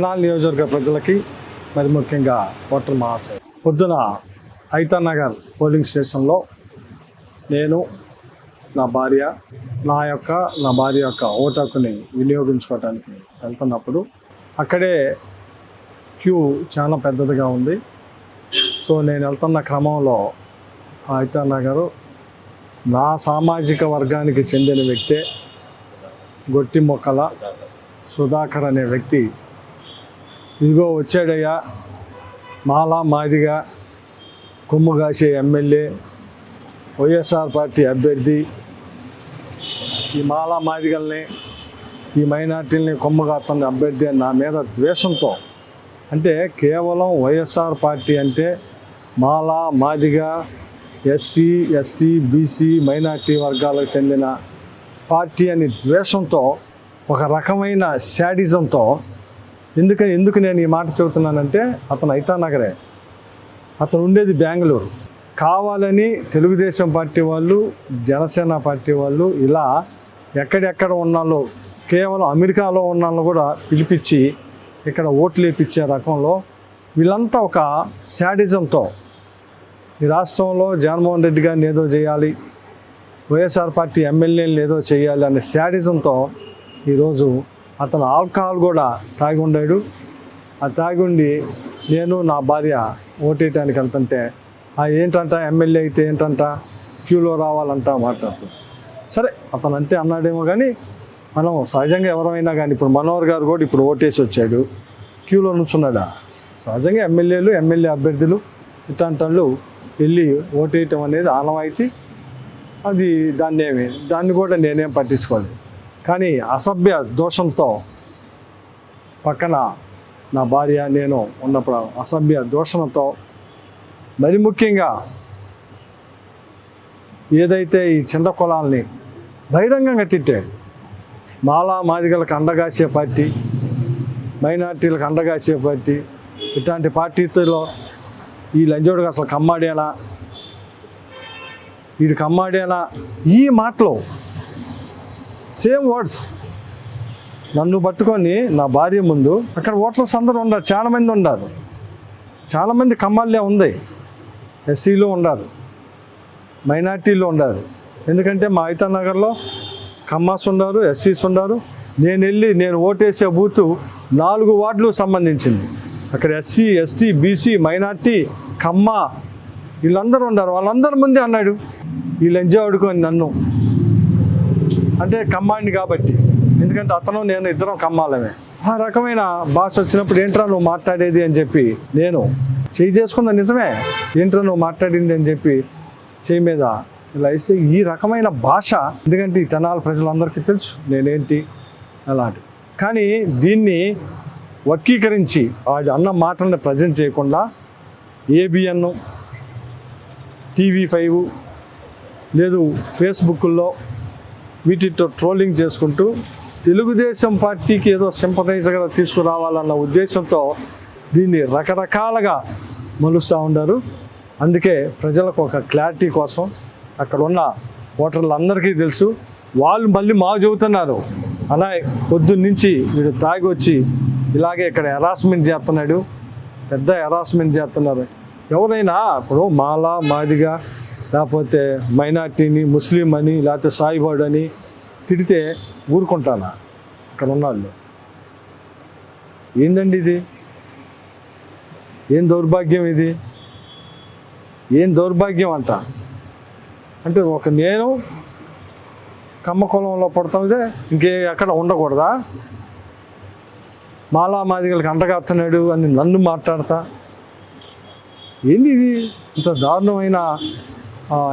తెనాలి నియోజకవర్గ ప్రజలకి మరి ముఖ్యంగా ఓటర్ మహాశయ పొద్దున ఐతాన్ నగర్ పోలింగ్ స్టేషన్లో నేను నా భార్య యొక్క ఓటు హక్కుని వినియోగించుకోవడానికి వెళ్తున్నప్పుడు అక్కడే క్యూ చాలా పెద్దదిగా ఉంది. సో నేను వెళ్తున్న క్రమంలో ఐతాన్ నగర్ నా సామాజిక వర్గానికి చెందిన వ్యక్తే గొట్టి మొక్కల సుధాకర్ అనే వ్యక్తి ఇదిగో వచ్చాడయ్యా, మాలా మాదిగా కొమ్ము కాసే ఎమ్మెల్యే, వైఎస్ఆర్ పార్టీ అభ్యర్థి, ఈ మాలా మాదిగల్ని ఈ మైనార్టీలని కొమ్ము కాస్తున్న అభ్యర్థి నా మీద ద్వేషంతో, అంటే కేవలం వైఎస్ఆర్ పార్టీ అంటే మాలా Madiga SC ST BC minority వర్గాలకు చెందిన పార్టీ అని ద్వేషంతో, ఒక రకమైన శాడిజంతో, ఎందుకు నేను ఈ మాట చెబుతున్నానంటే అతను ఐతాన్ నగరే, అతను ఉండేది బెంగళూరు. కావాలని తెలుగుదేశం పార్టీ వాళ్ళు, జనసేన పార్టీ వాళ్ళు ఇలా ఎక్కడెక్కడ ఉన్నాలో, కేవలం అమెరికాలో ఉన్నాళ్ళు కూడా పిలిపించి ఇక్కడ ఓట్లు వేయించే రకంలో వీళ్ళంతా ఒక శాడిజంతో ఈ రాష్ట్రంలో జగన్మోహన్ రెడ్డి గారిని ఏదో చేయాలి, వైఎస్ఆర్ పార్టీ ఎమ్మెల్యేలు ఏదో చేయాలి అనే శాడిజంతో ఈరోజు అతను ఆల్కహాల్ కూడా తాగి ఉండాడు. ఆ తాగి ఉండి నేను నా భార్య ఓటేయటానికి వెళ్తుంటే ఏంటంట ఎమ్మెల్యే అయితే ఏంటంట క్యూలో రావాలంట మాట్లాడుతుంది. సరే అతను అంటే అన్నాడేమో కానీ మనం సహజంగా ఎవరైనా కానీ ఇప్పుడు మనోహర్ గారు కూడా ఇప్పుడు ఓటేసి వచ్చాడు, క్యూలో నుంచున్నాడా? సహజంగా ఎమ్మెల్యే అభ్యర్థులు ఇట్లాంటి వాళ్ళు వెళ్ళి ఓటేయటం అనేది ఆనవాయితీ. అది దాన్ని కూడా నేనేం పట్టించుకోలేదు. కానీ అసభ్య దోషంతో పక్కన నా భార్య నేను ఉన్నప్పుడు అసభ్య దోషంతో, మరి ముఖ్యంగా ఏదైతే ఈ చిన్న కులాల్ని బహిరంగంగా తిట్టాడు, మాలా మాదిగలకు అండగాసే పార్టీ, మైనార్టీలకు అండగాసే పార్టీ, ఇట్లాంటి పార్టీలో ఈ లంజోడుగా అసలు కమ్మాడేనా, వీడు కమ్మాడేనా, ఈ మాటలు సేమ్ వర్డ్స్ నన్ను పట్టుకొని నా భార్య ముందు అక్కడ ఓటర్స్ అందరూ ఉన్నారు, చాలామంది ఉన్నారు, చాలామంది కమ్మాళ్ళే ఉంది, ఎస్సీలో ఉన్నారు, మైనార్టీలో ఉన్నారు. ఎందుకంటే మా ఐతాన్ నగర్లో కమ్మాస్ ఉన్నారు, ఎస్సీస్ ఉన్నారు. నేను ఓటేసే బూతు 4 వార్డులకు సంబంధించింది. అక్కడ ఎస్సీ ఎస్టీ బీసీ మైనార్టీ కమ్మ వీళ్ళందరూ ఉన్నారు. వాళ్ళందరి ముందే అన్నాడు ఈ లంజా అడుకొని నన్ను, అంటే కమ్మాడిని కాబట్టి, ఎందుకంటే అతను నేను ఇద్దరం కమ్మాలమే. ఆ రకమైన భాష వచ్చినప్పుడు ఏంట్రా నువ్వు మాట్లాడేది అని చెప్పి నేను చేయి చేసుకుందా, నిజమే ఏంట్రా నువ్వు మాట్లాడింది అని చెప్పి చేయి మీద ఇలా వేసి ఈ రకమైన భాష, ఎందుకంటే ఈ తెనాలి ప్రజలందరికీ తెలుసు నేనేంటి అలాంటి. కానీ దీన్ని వర్గీకరించి వాడి అన్న మాటలను ప్రజెంట్ చేయకుండా ఏబిఎన్, TV5 లేదు ఫేస్బుక్లో వీటితో ట్రోలింగ్ చేసుకుంటూ తెలుగుదేశం పార్టీకి ఏదో సింపథైజర్గా తీసుకురావాలన్న ఉద్దేశంతో దీన్ని రకరకాలుగా మలుస్తూ ఉన్నారు. అందుకే ప్రజలకు ఒక క్లారిటీ కోసం అక్కడ ఉన్న ఓటర్లందరికీ తెలుసు. వాళ్ళు మళ్ళీ మాకు చెబుతున్నారు అలా పొద్దున్నుంచి వీడు తాగి వచ్చి ఇలాగే ఇక్కడ హెరాస్మెంట్ చేస్తున్నాడు, పెద్ద హెరాస్మెంట్ చేస్తున్నారు. ఎవరైనా ఇప్పుడు మాలా మాదిగా లేకపోతే మైనార్టీని ముస్లిం అని లేకపోతే సాయిబాడు అని తిడితే ఊరుకుంటానా? ఇక్కడ ఉన్నాళ్ళు ఏందండి ఇది? ఏం దౌర్భాగ్యం ఇది? ఏం దౌర్భాగ్యం అంట అంటే నేను కమ్మ కులంలో పడుతుంది, ఎక్కడ ఉండకూడదా? మాలా మాదిగలకు అండగాస్తున్నాడు అని నన్ను మాట్లాడతా, ఏంది ఇది? ఇంత దారుణమైన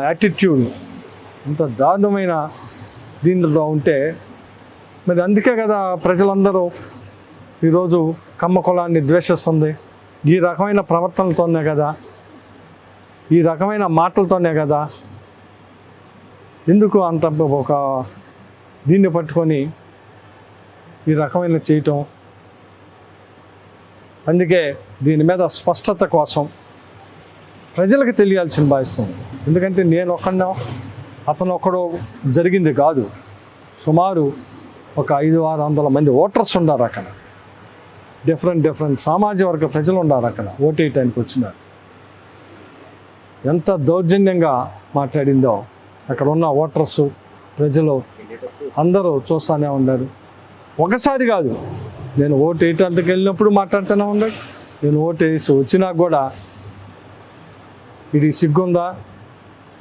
యాటిట్యూడ్, ఇంత దారుణమైన దీనిలో ఉంటే మరి అందుకే కదా ప్రజలందరూ ఈరోజు కమ్మ కులాన్ని ద్వేషిస్తుంది. ఈ రకమైన ప్రవర్తనలతోనే కదా, ఈ రకమైన మాటలతోనే కదా. ఎందుకు అంత ఒక దీన్ని పట్టుకొని ఈ రకమైన చేయటం? అందుకే దీని మీద స్పష్టత కోసం ప్రజలకు తెలియాల్సిన భావిస్తుంది. ఎందుకంటే నేను ఒక్కడో అతను ఒక్కడో జరిగింది కాదు, సుమారు ఒక 500-600 మంది ఓటర్స్ ఉన్నారు అక్కడ. డిఫరెంట్ సామాజిక వర్గ ప్రజలు ఉన్నారు అక్కడ ఓటేయటానికి వచ్చినారు. ఎంత దౌర్జన్యంగా మాట్లాడిందో అక్కడ ఉన్న ఓటర్సు ప్రజలు అందరూ చూస్తూనే ఉన్నారు. ఒకసారి కాదు, నేను ఓటు వేయటానికి వెళ్ళినప్పుడు మాట్లాడుతూనే ఉన్నాడు. నేను ఓటు వేసి వచ్చినా కూడా ఇది సిగ్గుందా,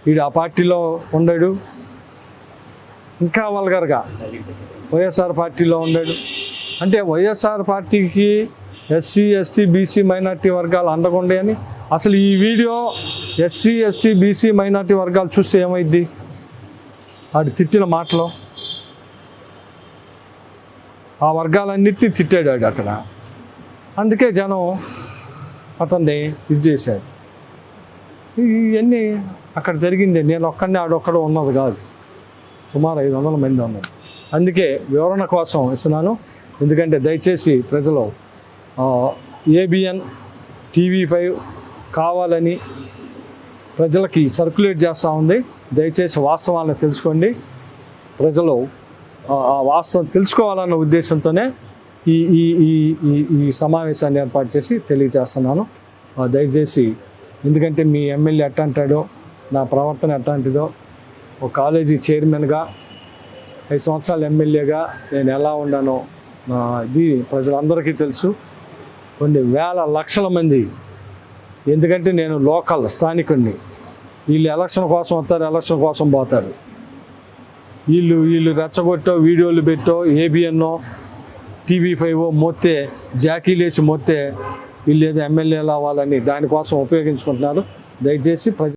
వీడు ఆ పార్టీలో ఉన్నాడు, ఇంకా వల్గర్గా వైఎస్ఆర్ పార్టీలో ఉన్నాడు అంటే వైఎస్ఆర్ పార్టీకి ఎస్సీ ఎస్టీ బీసీ మైనార్టీ వర్గాలు అందకుండే అని. అసలు ఈ video SC ST BC minority వర్గాలు చూస్తే ఏమైద్ది? వాడు తిట్టిన మాటలు ఆ వర్గాలన్నింటినీ తిట్టాడు వాడు అక్కడ. అందుకే జనం అతన్ని ఇది చేశాడు. ఇవన్నీ అక్కడ జరిగింది. నేను ఒక్కడిని ఆడొక్కడు ఉన్నది కాదు, సుమారు 500 మంది ఉన్నారు. అందుకే వివరణ కోసం ఇస్తున్నాను. ఎందుకంటే దయచేసి ప్రజలు ABN TV5 కావాలని ప్రజలకి సర్క్యులేట్ చేస్తూ ఉంది. దయచేసి వాస్తవాలను తెలుసుకోండి. ప్రజలు ఆ వాస్తవం తెలుసుకోవాలన్న ఉద్దేశంతోనే ఈ ఈ ఈ ఈ సమావేశాన్ని ఏర్పాటు చేసి తెలియజేస్తున్నాను. దయచేసి, ఎందుకంటే మీ ఎమ్మెల్యే ఎట్లాంటాడో, నా ప్రవర్తన ఎట్లాంటిదో, ఒక కాలేజీ చైర్మన్గా 5 సంవత్సరాల ఎమ్మెల్యేగా నేను ఎలా ఉన్నానో ఇది ప్రజలందరికీ తెలుసు. కొన్ని వేల లక్షల మంది, ఎందుకంటే నేను లోకల్ స్థానికుడిని, వీళ్ళు ఎలక్షన్ కోసం వస్తారు, ఎలక్షన్ కోసం పోతారు. వీళ్ళు రెచ్చగొట్టో వీడియోలు పెట్టో ABN TV5 మొత్తే జాకీలేసి మొత్తే వీళ్ళు ఏదో ఎమ్మెల్యేలు అవ్వాలని దానికోసం ఉపయోగించుకుంటున్నారు. దయచేసి